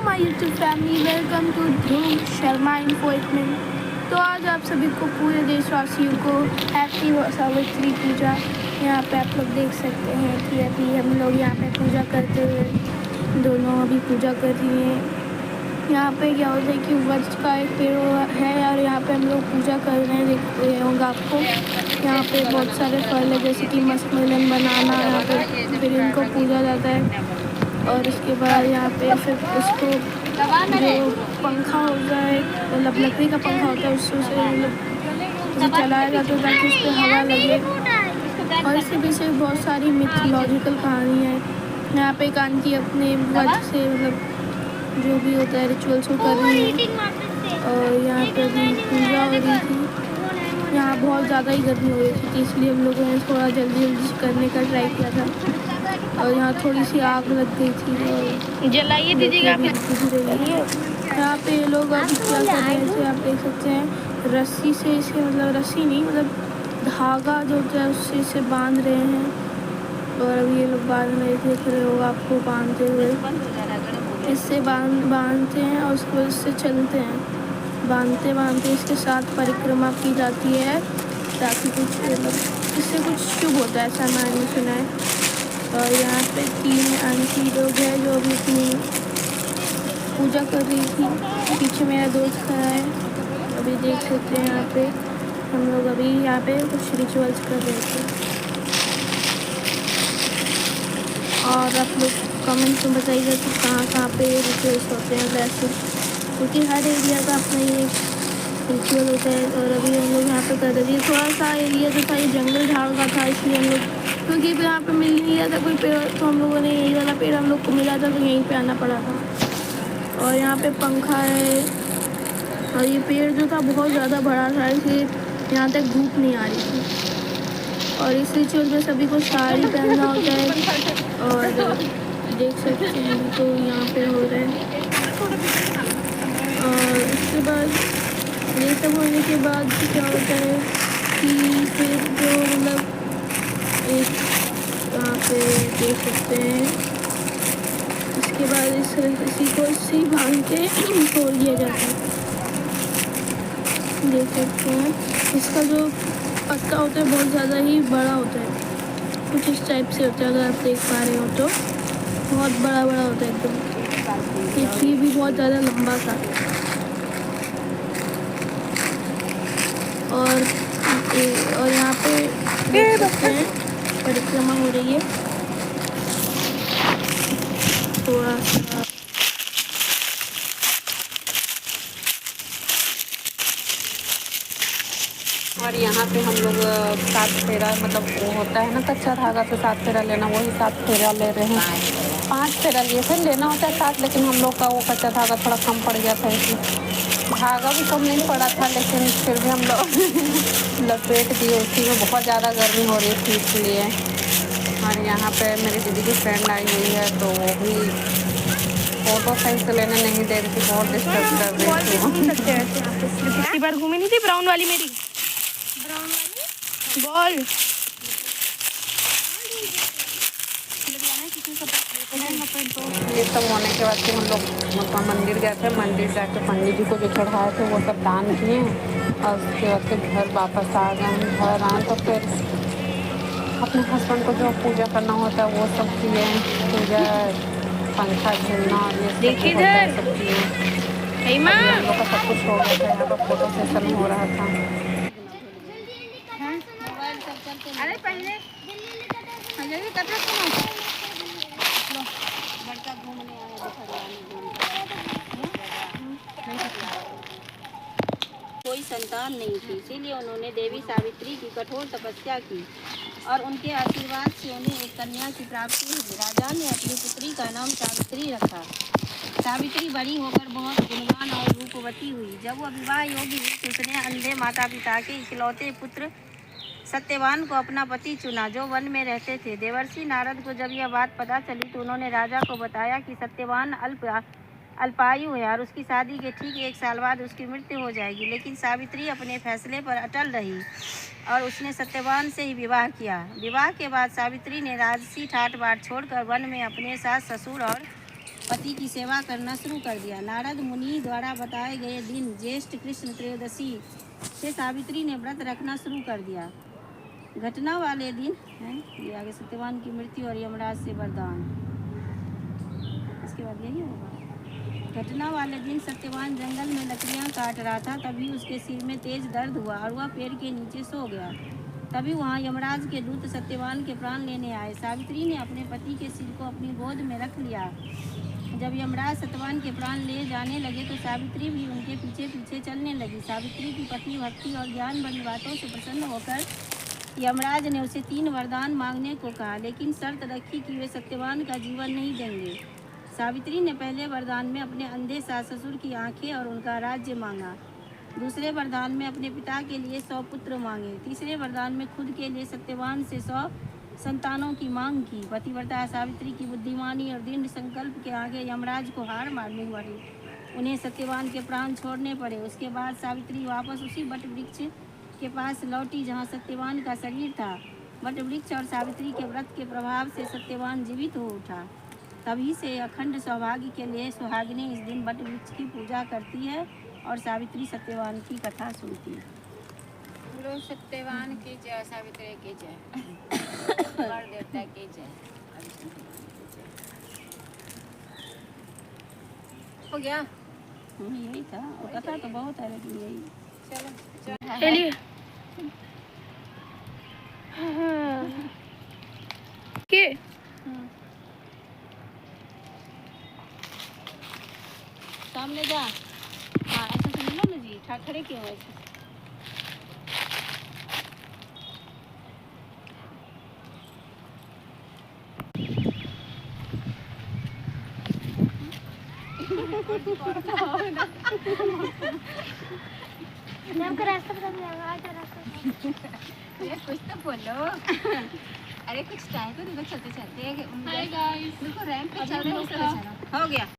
My YouTube family, welcome to Dhruv Sharma infotainment. तो आज आप सभी को पूरे देशवासियों को हैप्पी सावित्री पूजा। यहाँ पे आप लोग देख सकते हैं कि अभी हम लोग यहाँ पे पूजा करते हुए दोनों अभी पूजा कर रही हैं। यहाँ पे क्या होता है कि वृक्ष का एक पेड़ है और यहाँ पे हम लोग पूजा कर रहे हैं। देखते होंगे आपको यहाँ पे बहुत सारे फल है, जैसे कि मस्कमेलन, बनाना। यहाँ पे फिर इनको पूजा जाता है और उसके बाद यहाँ पे फिर उसको जो पंखा होता है, मतलब लकड़ी का पंखा होता है, उससे मतलब चलाया जाता है ताकि उस पर हवा लगे। और इसके पीछे बहुत सारी मिथोलॉजिकल कहानी है। यहाँ पे एक आंटी अपने वजह से मतलब जो भी होता है रिचुअल्स को कर रही है। और यहाँ पे भी पूजा हो रही थी। यहाँ बहुत ज़्यादा ही गर्मी हो रही थी, इसलिए हम लोगों ने थोड़ा जल्दी जल्दी करने का ट्राई किया था। और यहाँ थोड़ी सी आग लग गई थी और जलाइए दीजिएगा आप। यहाँ पे लोग अभी क्या कर रहे हैं, आप देख सकते हैं रस्सी से इसे, मतलब रस्सी नहीं, मतलब धागा जो होता है उससे इसे बांध रहे हैं। और अभी ये लोग बांध रहे, देख रहे हो आपको बांधते हुए। इससे बांधते हैं और उसको इससे चलते हैं। बांधते बांधते इसके साथ परिक्रमा की जाती है ताकि कुछ मतलब इससे कुछ शुभ होता है, ऐसा मैंने सुना है। और यहाँ पे 3 आंटी लोग हैं जो अभी अपनी पूजा कर रही थी। पीछे मेरा दोस्त खड़ा है, अभी देख सकते हैं। यहाँ पे हम लोग अभी यहाँ पे कुछ रिचुअल्स कर रहे थे। और आप लोग कमेंट में बताइएगा कि कहाँ पे रिचुअल्स होते हैं वैसे, क्योंकि हर एरिया का अपना ही रिचुअल होता है। और अभी हम लोग यहाँ पे कर रहे थे। थोड़ा सा एरिया जो था ये जंगल झाड़ का था, इसलिए हम लोग, क्योंकि यहाँ पे मिल नहीं रहा था कोई पेड़, तो हम लोगों ने यही वाला पेड़ हम लोग को मिला था, तो यहीं पे आना पड़ा था। और यहाँ पे पंखा है और ये पेड़ जो था बहुत ज़्यादा बड़ा था, इसलिए यहाँ तक धूप नहीं आ रही थी। और इस रिचुअल में सभी को साड़ी पहनना होता है। और देख सकते हैं तो यहाँ पे हो रहा है। और उसके बाद ये सब होने के बाद क्या होता है कि फिर जो मतलब एक यहाँ पे देख सकते हैं, इसके बाद इसी को इसी बांध के तोड़ दिया जाता है। देख सकते हैं इसका जो पत्ता होता है बहुत ज़्यादा ही बड़ा होता है, कुछ इस टाइप से होता है। अगर आप देख पा रहे हो तो बहुत बड़ा बड़ा होता है एकदम। ये भी बहुत ज़्यादा लंबा था। और यहाँ पे देख सकते हैं परिक्रमा हो रही है थोड़ा सा। और यहाँ पे हम लोग 7 फेरा, मतलब वो होता है ना कच्चा धागा से 7 फेरा लेना, वही 7 फेरा ले रहे हैं। 5 फेरा लिए थे, लेना होता है 7, लेकिन हम लोग का वो कच्चा धागा थोड़ा कम पड़ गया था, इसलिए धागा भी कम नहीं पड़ा था, लेकिन फिर भी हम लोग लपेट दिए उसी में। बहुत ज़्यादा गर्मी हो रही थी इसलिए। और यहाँ पे मेरी दीदी की फ्रेंड आई हुई है, तो वो भी फ़ोटो सही से लेने नहीं दे रही थी, बहुत डिस्टर्ब कर रही थी। पिछली बार घूमी नहीं थी ब्राउन वाली, मेरी बॉल। ये सब होने के बाद फिर हम लोग मंदिर गए थे। मंदिर जाके पंडित जी को जो चढ़ाए थे वो सब दान किए। और उसके बाद फिर घर वापस आ गए। घर आए तो फिर अपने हस्बैंड को जो पूजा करना होता है वो सब किए। पूजा, पंखा झूलना और ये सब किए। हम लोग का सब कुछ हो गया था। यहाँ पर फोटो सेशन हो रहा था। अरे पहले कोई संतान नहीं थी, इसीलिए उन्होंने देवी सावित्री की कठोर तपस्या की और उनके आशीर्वाद से उन्हें एक कन्या की प्राप्ति हुई। राजा ने अपनी पुत्री का नाम सावित्री रखा। सावित्री बड़ी होकर बहुत गुणवान और रूपवती हुई। जब वह विवाह योग्य हुई तो उसने अंधे माता पिता के इकलौते पुत्र सत्यवान को अपना पति चुना, जो वन में रहते थे। देवर्षि नारद को जब यह बात पता चली तो उन्होंने राजा को बताया कि सत्यवान अल्पायु है और उसकी शादी के ठीक 1 साल बाद उसकी मृत्यु हो जाएगी। लेकिन सावित्री अपने फैसले पर अटल रही और उसने सत्यवान से ही विवाह किया। विवाह के बाद सावित्री ने राजसी ठाट बाट छोड़कर वन में अपने सास ससुर और पति की सेवा करना शुरू कर दिया। नारद मुनि द्वारा बताए गए दिन ज्येष्ठ कृष्ण त्रयोदशी से सावित्री ने व्रत रखना शुरू कर दिया। घटना वाले दिन है ये आगे सत्यवान की मृत्यु और यमराज से वरदान, इसके बाद यही होगा। घटना वाले दिन सत्यवान जंगल में लकड़ियां काट रहा था, तभी उसके सिर में तेज दर्द हुआ और वह पेड़ के नीचे सो गया। तभी वहाँ यमराज के दूत सत्यवान के प्राण लेने आए। सावित्री ने अपने पति के सिर को अपनी गोद में रख लिया। जब यमराज सत्यवान के प्राण ले जाने लगे तो सावित्री भी उनके पीछे पीछे चलने लगी। सावित्री की पति भक्ति और ज्ञान वाली बातों से प्रसन्न होकर यमराज ने उसे 3 वरदान मांगने को कहा, लेकिन शर्त रखी कि वे सत्यवान का जीवन नहीं देंगे। सावित्री ने पहले वरदान में अपने अंधे सास ससुर की आंखें और उनका राज्य मांगा। दूसरे वरदान में अपने पिता के लिए 100 पुत्र मांगे। तीसरे वरदान में खुद के लिए सत्यवान से 100 संतानों की मांग की। पतिव्रता सावित्री की बुद्धिमानी और दृढ़ संकल्प के आगे यमराज को हार मारनी पड़ी। उन्हें सत्यवान के प्राण छोड़ने पड़े। उसके बाद सावित्री वापस उसी वट वृक्ष के पास लौटी जहाँ सत्यवान का शरीर था। वट वृक्ष और सावित्री के व्रत के प्रभाव से सत्यवान जीवित हो उठा। तभी से अखंड सौभाग्य के लिए सुहागिनें इस दिन वट वृक्ष की पूजा करती है और सावित्री सत्यवान की कथा सुनती है। बोलो सत्यवान की जय, सावित्री की जय, वर देवता की जय। हो गया? यही था, और कथा तो बहुत है लेकिन यही। चलो चलिए के सामने जा। हाँ ऐसा समझ लो ना जी, खड़े क्यों है ऐसे? आपका रास्ता बता दीजिएगा, आजा रास्ता। अरे कुछ तो बोलो। अरे कुछ टाइम तो देखो, चलते चलते देखो रैंप पे चल रहे हो। हो गया।